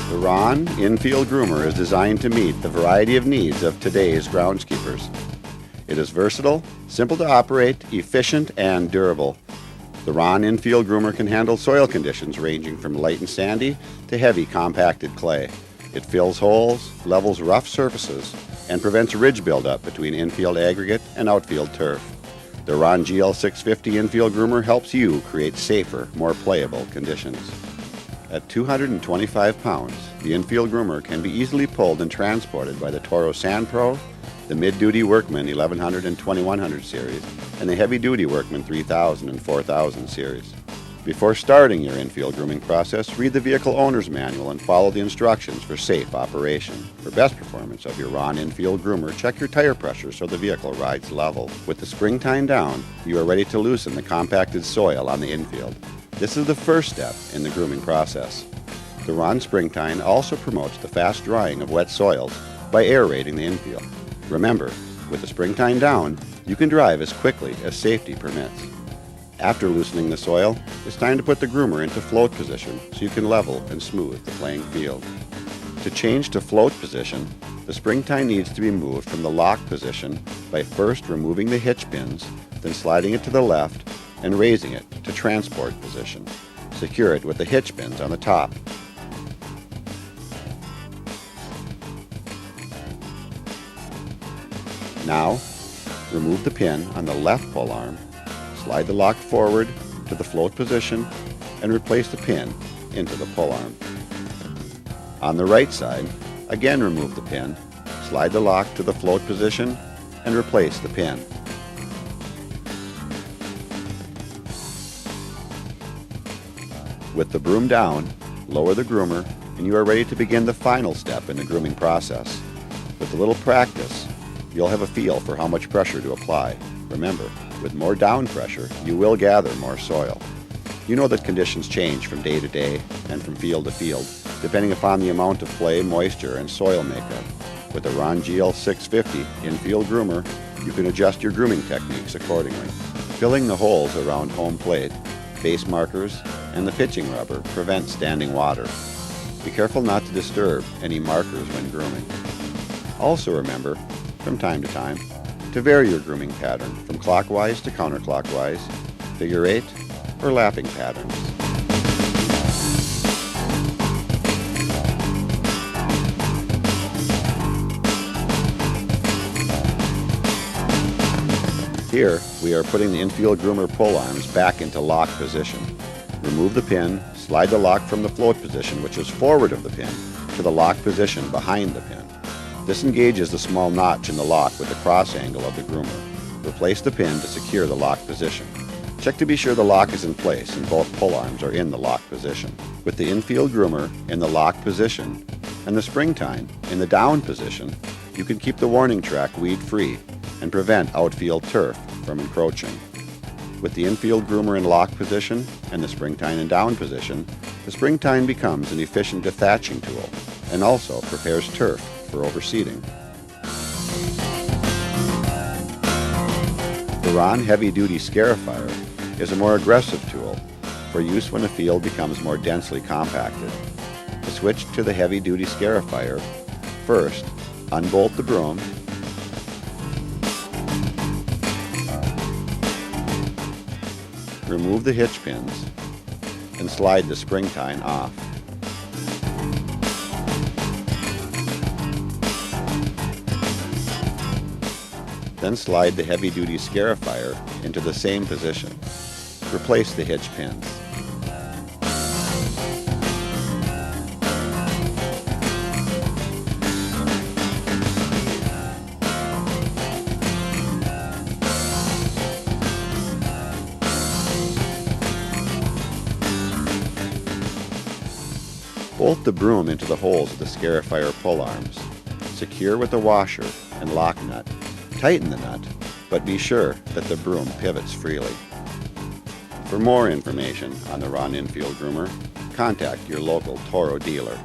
The Rahn Infield Groomer is designed to meet the variety of needs of today's groundskeepers. It is versatile, simple to operate, efficient, and durable. The Rahn Infield Groomer can handle soil conditions ranging from light and sandy to heavy compacted clay. It fills holes, levels rough surfaces, and prevents ridge buildup between infield aggregate and outfield turf. The Rahn GL650 Infield Groomer helps you create safer, more playable conditions. At 225 pounds, the Infield Groomer can be easily pulled and transported by the Toro Sand Pro, the mid-duty Workman 1100 and 2100 series, and the heavy-duty Workman 3000 and 4000 series. Before starting your infield grooming process, read the vehicle owner's manual and follow the instructions for safe operation. For best performance of your Rahn Infield Groomer, check your tire pressure so the vehicle rides level. With the springtime down, you are ready to loosen the compacted soil on the infield. This is the first step in the grooming process. The Rahn Springtime also promotes the fast drying of wet soils by aerating the infield. Remember, with the springtime down, you can drive as quickly as safety permits. After loosening the soil, it's time to put the groomer into float position so you can level and smooth the playing field. To change to float position, the springtime needs to be moved from the lock position by first removing the hitch pins, then sliding it to the left and raising it to transport position. Secure it with the hitch pins on the top. Now, remove the pin on the left pull arm, slide the lock forward to the float position, and replace the pin into the pull arm. On the right side, again remove the pin, slide the lock to the float position, and replace the pin. With the broom down, lower the groomer, and you are ready to begin the final step in the grooming process. With a little practice, you'll have a feel for how much pressure to apply. Remember, with more down pressure, you will gather more soil. You know that conditions change from day to day and from field to field, depending upon the amount of clay, moisture, and soil makeup. With the Rahn GL650 Infield Groomer, you can adjust your grooming techniques accordingly. Filling the holes around home plate, base markers, and the pitching rubber prevent standing water. Be careful not to disturb any markers when grooming. Also remember, from time to time, to vary your grooming pattern from clockwise to counterclockwise, figure eight, or lapping patterns. Here, we are putting the Infield Groomer pull arms back into lock position. Remove the pin, slide the lock from the float position, which is forward of the pin, to the lock position behind the pin. This engages the small notch in the lock with the cross angle of the groomer. Replace the pin to secure the lock position. Check to be sure the lock is in place and both pull arms are in the lock position. With the Infield Groomer in the lock position and the springtime in the down position, you can keep the warning track weed-free and prevent outfield turf from encroaching. With the Infield Groomer in lock position and the springtime in down position, the springtime becomes an efficient dethatching tool and also prepares turf for overseeding. The Rahn heavy-duty Scarifier is a more aggressive tool for use when a field becomes more densely compacted. To switch to the heavy-duty Scarifier, first, unbolt the broom, remove the hitch pins, and slide the springtime off. Then slide the heavy-duty Scarifier into the same position. Replace the hitch pins. Bolt the broom into the holes of the Scarifier pull arms. Secure with a washer and lock nut. Tighten the nut, but be sure that the broom pivots freely. For more information on the Rahn Infield Groomer, contact your local Toro dealer.